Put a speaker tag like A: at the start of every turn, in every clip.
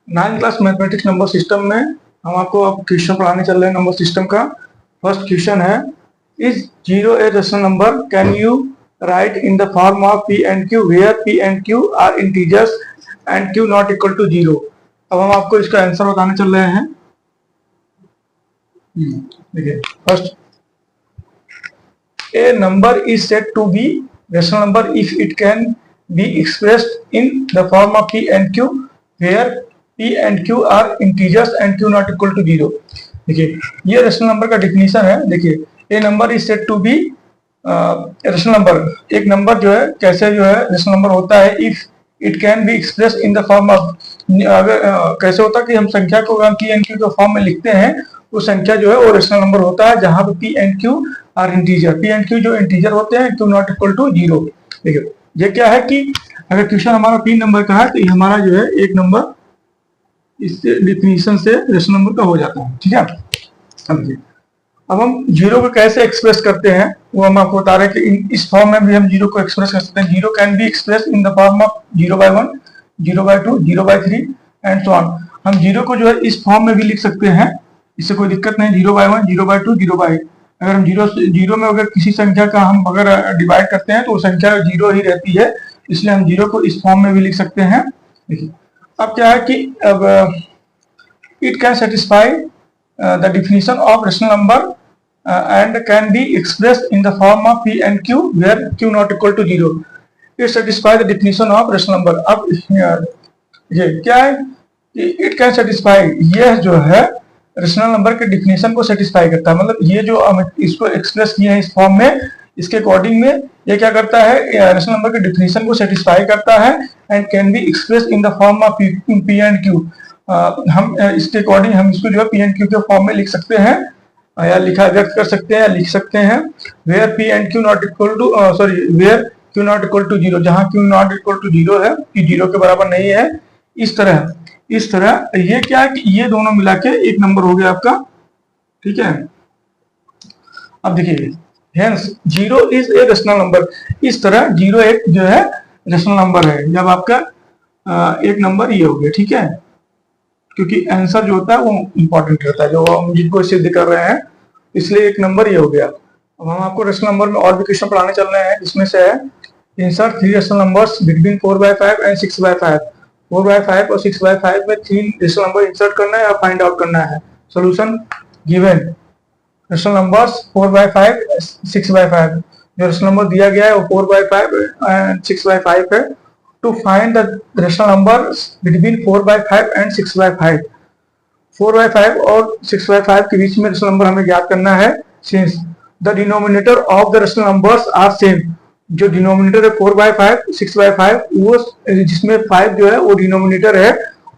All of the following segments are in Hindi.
A: 9th class mathematics number system में हम आपको अब क्वेश्चन पढ़ाने चल रहे हैं नंबर सिस्टम का। फर्स्ट क्वेश्चन है, is 0 a rational number, can you write in the form of p and q where p and q are integers and q not equal to 0। अब हम आपको इसका आंसर बताने चल रहे हैं। देखिए, first, a number is said to be rational number if it can be expressed in the form of p and q where p and q are integers and q not equal to 0। देखिए, ये रेशनल नंबर का डिफिनीशन है। देखिए, a number is said to be rational number, एक नंबर जो है कैसे जो है रेशनल नंबर होता है if it can be express in the form of, अगर कैसे होता है कि हम संख्या को p and q के फॉर्म में लिखते हैं, वो संख्या जो है वो रेशनल नंबर होता है जहां पे p and q are integer, p and q जो इंटीजर होते हैं, q नॉट इक्वल टू 0। देखिए, ये क्या है कि अगर क्वेश्चन हमारा 3 नंबर का है तो ये हमारा जो है एक नंबर इस डिफिनीशन से रेशनल नंबर का हो जाता है। ठीक है, अब हम 0 को कैसे एक्सप्रेस करते हैं वो हम आपको बता रहे हैं कि इस फॉर्म में भी हम 0 को एक्सप्रेस कर सकते हैं। 0 can be express in the form of 0/1, 0/2, 0/3 and so on. हम 0 को जो है इस फॉर्म में भी लिख सकते हैं, इससे कोई दिक्कत नहीं। 0/1, 0/2, 0/8। अगर हम 0 में अगर किसी संख्या का हम अगर डिवाइड करते हैं तो वो संख्या 0 ही रहती है, इसलिए हम 0 को इस फॉर्म में भी लिख सकते हैं। देखिए, अब क्या है कि अब it can satisfy the definition of rational number and can be expressed in the form of p and q where q not equal to 0. It satisfy the definition of rational number. अब ये क्या है कि it can satisfy, यह जो है रेशनल नंबर के डिफिनीशन को सेटिस्फाई करता है। मतलब ये जो हम इसको एक्सप्रेस किए हैं इस फॉर्म में, इसके अकॉर्डिंग में ये क्या करता है, रेशनल नंबर के डिफिनीशन को सेटिस्फाई करता है and can be express in the form of p and q। हम इसके अकॉर्डिंग हम इसको जो है p and q के फॉर्म में लिख सकते हैं या लिखा व्यक्त कर सकते हैं, लिख सकते हैं where p and q not equal to where q not equal to 0, जहां q नॉट इक्वल टू 0 है, कि 0 के बराबर नहीं है। इस तरह ये क्या है कि ये दोनों मिला के एक नंबर हो गया आपका। ठीक है, अब देखिए, hence 0 is a rational number. इस तरह 0 एक जो है रेशनल नंबर है जब आपका एक नंबर ये हो गया। ठीक है, क्योंकि आंसर जो होता है वो इंपॉर्टेंट रहता है, जो हम जिनको सिद्ध कर रहे हैं, इसलिए एक नंबर ये हो गया। अब हम आपको रेशनल नंबर में और भी क्वेश्चन पढ़ाने चल रहे हैं, जिसमें से है insert 3 rational numbers between 4/5 and 6/5। 4/5 और 6/5 में 3 रेशनल नंबर इंसर्ट करना है या फाइंड आउट करना है। Solution given, rational numbers 4/5, 6/5। जो रेशनल नंबर दिया गया है वो 4/5 एंड 6/5 है। To find the rational numbers between 4/5 and 6/5, 4/5 और 6/5 के बीच में रेशनल नंबर हमें ज्ञात करना है। Since the denominator of the rational numbers are same, जो डिनोमिनेटर है 4/5, 6/5, वो जिसमें 5 जो है वो डिनोमिनेटर है,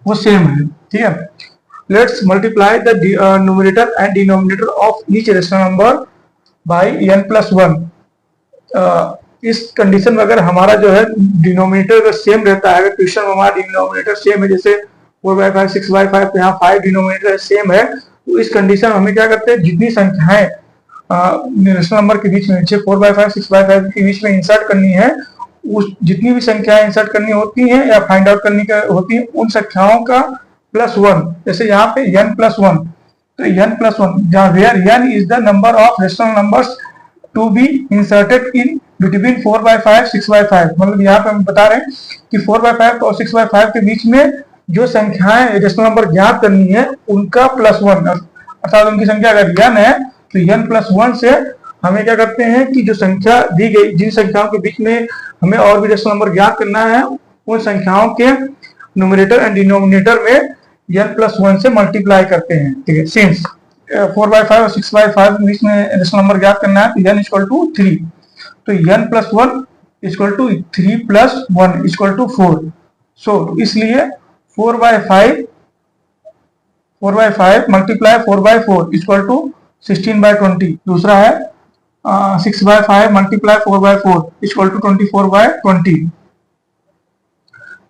A: वो सेम है। ठीक है, let's multiply the numerator and denominator of each rational number by n+1। इस कंडीशन में अगर हमारा जो है डिनोमिनेटर अगर सेम रहता है, अगर क्वेश्चन में हमारा डिनोमिनेटर सेम है, जैसे 4/5, 6/5, यहाँ 5 डिनोमिनेटर सेम है, तो इस कंडीशन में हमें क्या करते हैं, जितनी संख्याएं रेशनल नंबर के बीच में 4/5, 6/5 के बीच में इंसर्ट करनी है, उस जितनी भी संख्याएं इंसर्ट करनी होती हैं या फाइंड आउट करनी होती है, उन संख्याओं का +1। जैसे यहाँ पे n+1, तो n+1 जहाँ where n is the number of rational numbers to be inserted in between 4/5, 6/5। मतलब यहाँ पे हम बता रहे हैं कि 4/5 और 6/5 के बीच में जो संख्याएं रेशनल नंबर ज्ञात करनी है उनका +1, अर्थात उनकी संख्या अगर n है तो n+1 से हमें क्या करते हैं कि जो संख्या दी गई, जिन संख्याओं के बीच में हमें और भी रेशनल नंबर ज्ञात करना है, उन संख्याओं के न्यूमरेटर एंड डिनोमिनेटर में n+1 से मल्टीप्लाई करते हैं। ठीक है, सिंस 4/5 और 6/5 के बीच में रेशनल नंबर ज्ञात करना है तो n = 3, तो n+1 = 3 + 1 = 4। सो इसलिए 4/5 मल्टीप्लाई 4/4 = 16/20। दूसरा है 6/5 multiply 4/4 = 24/20।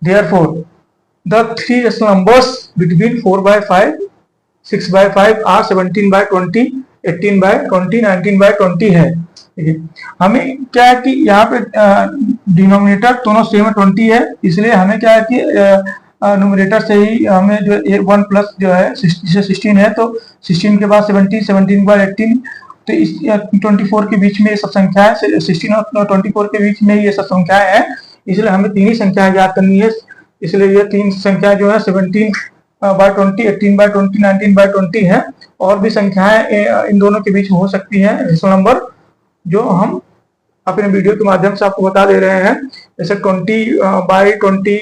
A: Therefore, the 3 rational numbers between 4/5, 6/5 are 17/20, 18/20, 19/20 है। हमें क्या है कि यहाँ पे डिनोमिनेटर दोनों सेम 20 है, इसलिए हमें क्या है कि न्यूमरेटर से ही हमें जो 1 प्लस जो है 16 है, तो 16 के बाद 17, 17 के बाद 18, तो इस 24 के बीच में ये सब संख्या है, 16 और 24 के बीच में ये सब संख्याएं हैं, इसलिए हमें तीन ही संख्याएं याद करनी है। इसलिए ये तीन संख्या जो है 17/20, 18/20, 19/20 है। और भी संख्याएं इन दोनों के बीच में हो सकती हैं रेशनल नंबर, जो हम अपने वीडियो के माध्यम से आपको बता दे रहे हैं, जैसे 20/20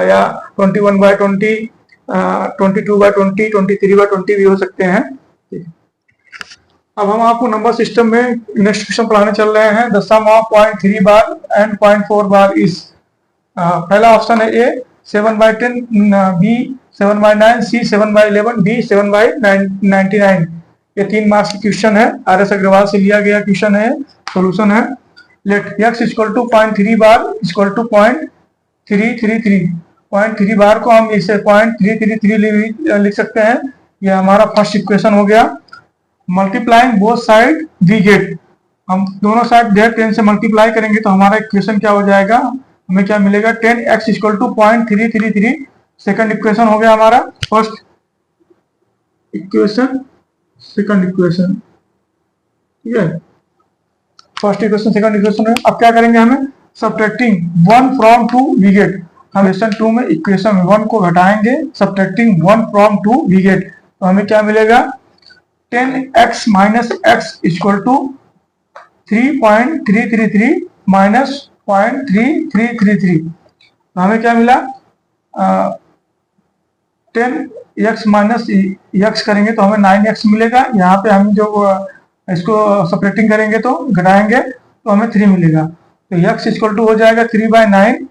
A: या 21/20, 22/20, 23/20 भी हो सकते हैं। अब हम आपको नंबर सिस्टम में नेक्स्ट क्वेश्चन पढ़ाने चल रहे हैं। The sum of 0.3 bar and 0.4 bar is, पहला ऑप्शन है ए 7/10, बी 7/9, सी 7/11, डी 7/99। ये 3 मार्क्स की क्वेश्चन है, RS अग्रवाल से लिया गया क्वेश्चन है। सॉल्यूशन है, let x equal to 0.3 bar equal to 0.333। 0.3 bar को हम इसे 0.333 लिख सकते हैं। यह हमारा फर्स्ट इक्वेशन हो गया। Multiplying both side we get, हम दोनों साइड 10 से मल्टीप्लाई करेंगे तो हमारा इक्वेशन क्या हो जाएगा, हमें क्या मिलेगा, 10x equal to 0.333। Second equation हो गया हमारा फर्स्ट इक्वेशन, सेकंड इक्वेशन, ठीक है, फर्स्ट इक्वेशन सेकंड इक्वेशन है। अब क्या करेंगे, हमें सब्ट्रैक्टिंग 1 फ्रॉम 2 वी गेट, हम इक्वेशन 2 में इक्वेशन 1 को घटाएंगे, सब्ट्रैक्टिंग 1 फ्रॉम 2 वी गेट, तो हमें क्या मिलेगा, 10x minus x equal to 3.333 minus 0.3333, तो हमें क्या मिला, 10x माइनस x करेंगे तो हमें 9x मिलेगा। यहाँ पे हम जो इसको सेपरेटिंग करेंगे तो घटाएंगे तो हमें 3 मिलेगा, तो x इक्वल टू हो जाएगा 3/9।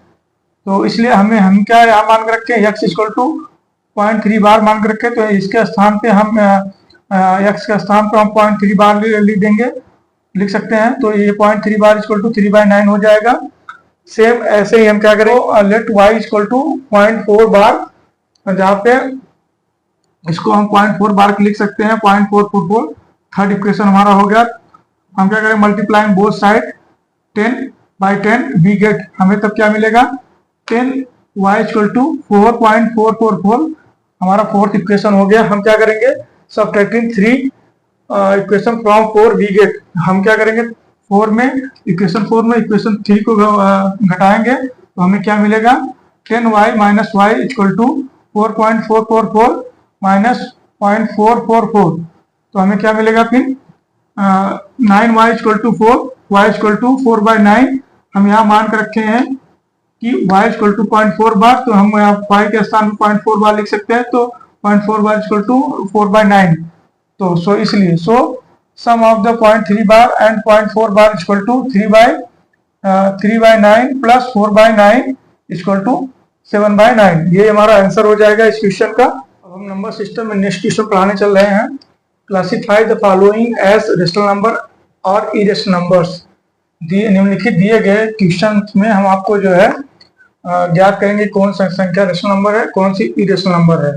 A: तो इसलिए हम क्या यहाँ मान के रखे, x इक्वल टू 0.3 बार मान के रखे, तो इसके स्थान पे हम x के स्थान पर हम 0.3 बार लिख सकते हैं। तो ये 0.3 बार इक्वल टू 3/9 हो जाएगा। सेम ऐसे ही हम क्या करें, लेट y इक्वल टू 0.4 बार, जहाँ पे इसको हम 0.4 बार लिख सकते हैं, 0.444। थर्ड इक्वेशन हमारा हो गया। हम क्या करें, multiplying both side 10/10 we get, हमें तब क्या मिलेगा, 10y इक्वल टू 4.444, हमारा फोर्थ इक्वेशन हो गया। हम क्या करेंगे, subtracting 3 equation from 4 we get, हम क्या करेंगे, इक्वेशन 4 में इक्वेशन 3 को घटाएंगे तो हमें क्या मिलेगा, 10y minus y equal to 4.444 minus 0.444, तो हमें क्या मिलेगा, फिर 9y equal to 4, y equal to 4/9। हम यहाँ मान कर रखे हैं कि y इक्वल टू 0.4 बार, तो हम यहाँ y के स्थान में 0.4 बार लिख सकते हैं, तो 0.4 बार इक्वल टू 4/9। तो इसलिए sum of the 0.3 bar and 0.4 bar equal to 3/9 plus 4/9 equal to 7/9। ये हमारा आंसर हो जाएगा इस क्वेश्चन का। अब हम नंबर सिस्टम में नेक्स्ट क्वेश्चन पढ़ाने चल रहे हैं। Classify the following as rational number और इरेशनल नंबर्स। निम्नलिखित दिए गए क्वेश्चन में हम आपको जो है ज्ञात करेंगे कौन सा संख्या रेशनल नंबर है, कौन सी इरेशनल नंबर है।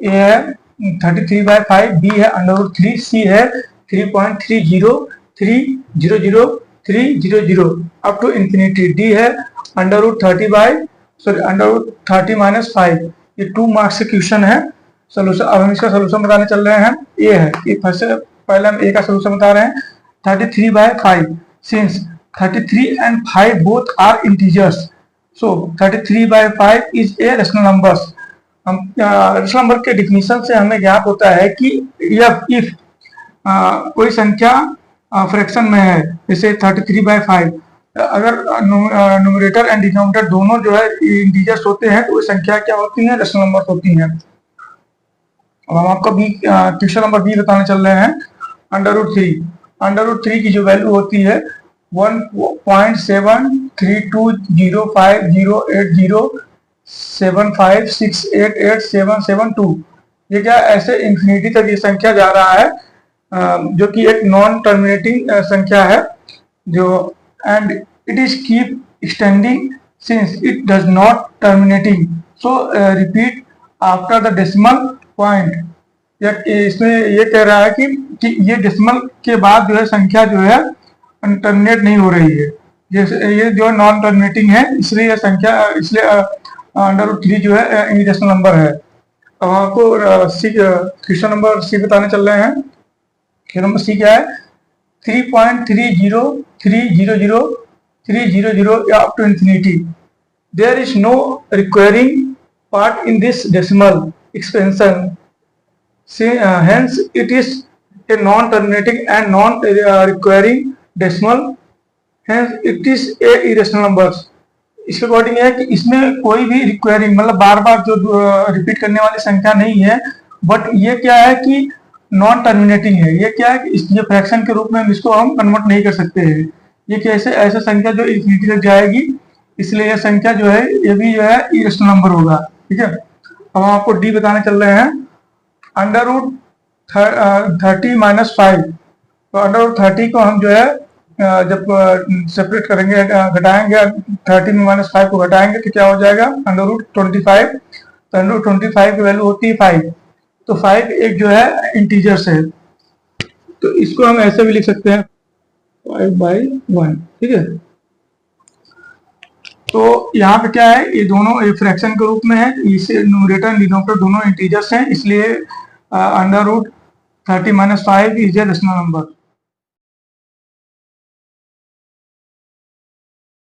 A: ए है 33/5, बी है √3, सी है 3.30300 अप टू इंफिनिटी, डी है √30 ये 2 मार्क्स के क्वेश्चन है। सोल्यूशन, अब हम इसका सोल्यूशन बताने चल रहे हैं। ए है, पहले हम ए का सोल्यूशन बता रहे हैं। 33/5, since 33 and 5 both are integers, so 33/5 is a rational numbers। हम रेशनल नंबर के डिफिनीशन से हमें ज्ञात होता है कि इफ कोई संख्या फ्रैक्शन में है, जैसे 33/5, अगर न्यूमरेटर एंड डिनोमिनेटर दोनों जो है इंटीजर्स होते हैं तो वो संख्या क्या होती है, रेशनल नंबर होती हैं। अब हम आपको क्वेश्चन नंबर बी बताने चल रहे हैं। √3 की जो वैल्यू होती है 1.7320508075688772। ये क्या ऐसे इंफिनिटी तक ये संख्या जा रहा है, जो कि एक नॉन टर्मिनेटिंग संख्या है, जो and it is keep extending since it does not terminating, so repeat after the decimal point. इसमें ये कह रहा है कि ये डेसिमल के बाद जो है संख्या जो है टर्मिनेट नहीं हो रही है, जैसे ये जो नॉन टर्मिनेटिंग है, इसलिए यह संख्या, इसलिए √3 जो है इरेशनल नंबर है। अब आपको सी क्वेश्चन नंबर सी बताने चल रहे हैं। क्वेश्चन नंबर सी क्या है? 3.30300 up to infinity. There is no requiring part in this decimal expansion, hence it is a non-terminating and non-requiring decimal, hence it is a irrational numbers। इसके अकॉर्डिंग है कि इसमें कोई भी रिक्वायरिंग मतलब बार बार जो रिपीट करने वाली संख्या नहीं है, बट ये क्या है कि नॉन टर्मिनेटिंग है। ये क्या है कि ये फ्रैक्शन के रूप में इसको हम कन्वर्ट नहीं कर सकते हैं। ये कैसे ऐसा संख्या जो इन्फिनिटी तक जाएगी, इसलिए यह संख्या जो है ये भी जो है इरेशनल नंबर होगा। ठीक है, अब हम आपको डी बताने चल रहे हैं। √30 - 5, तो √30 को हम जो है जब सेपरेट करेंगे, घटाएंगे 30 में -5 को घटाएंगे तो क्या हो जाएगा? √25। तो √25 की वैल्यू होती है 5। तो 5 एक जो है इंटीजर्स है, तो इसको हम ऐसे भी लिख सकते हैं 5/1। ठीक है, तो यहाँ पे क्या है, ये दोनों ये फ्रैक्शन के रूप में है, इसे न्यूमरेटर डिनोमिनेटर दोनों इंटीजर्स हैं, इसलिए √30 - 5 इज ए रेशनल नंबर।